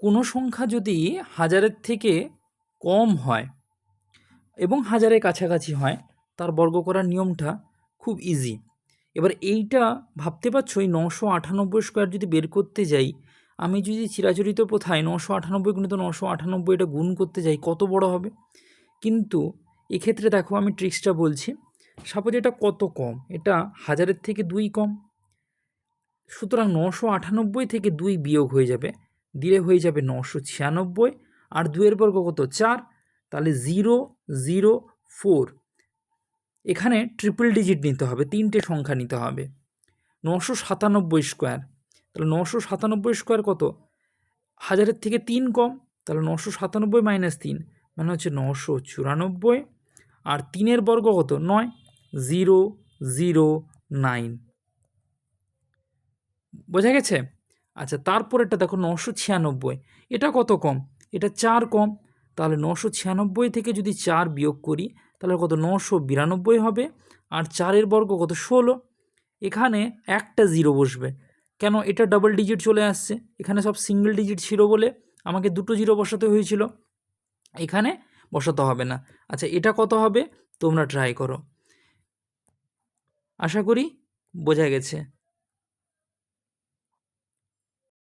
কোনো সংখ্যা যদি হাজারের থেকে কম হয় এবং হাজারের কাছাকাছি হয়, তার বর্গ করার নিয়মটা খুব ইজি। এবার এইটা ভাবতে পারছো, এই 998 স্কোয়ার যদি বের করতে যাই, আমি যদি চিরাচরিত প্রথায় 998 গুণিত 998 এটা গুণ করতে যাই, কত বড় হবে। কিন্তু এক্ষেত্রে দেখো আমি ট্রিক্সটা বলছি। সাপোজ এটা কত কম, এটা হাজারের থেকে 2 কম, সুতরাং 998 থেকে 2 বিয়োগ হয়ে যাবে, দিলে হয়ে যাবে 996, আর 2-এর বর্গ কত 4, তাহলে 004। এখানে ট্রিপল ডিজিট নিতে হবে, 3টে সংখ্যা নিতে হবে। 997 স্কোয়ার, তাহলে 997 স্কোয়ার কত, হাজারের থেকে 3 কম, তাহলে 997 মাইনাস 3 মানে হচ্ছে 994, আর 3-এর বর্গ কত 9, 009। বোঝা গেছে? আচ্ছা, তারপরেরটা দেখো 996, এটা কত কম, এটা 4 কম, তাহলে 996 থেকে যদি 4 বিয়োগ করি তাহলে কত 992 হবে, আর 4-এর বর্গ কত 16। এখানে একটা জিরো বসবে, কেন, এটা ডাবল ডিজিট চলে আসছে, এখানে সব সিঙ্গেল ডিজিট ছিল বলে আমাকে দুটো জিরো বসাতে হয়েছিল, এখানে বসাতে হবে না। আচ্ছা, এটা কত হবে তোমরা ট্রাই করো, আশা করি বোঝা গেছে।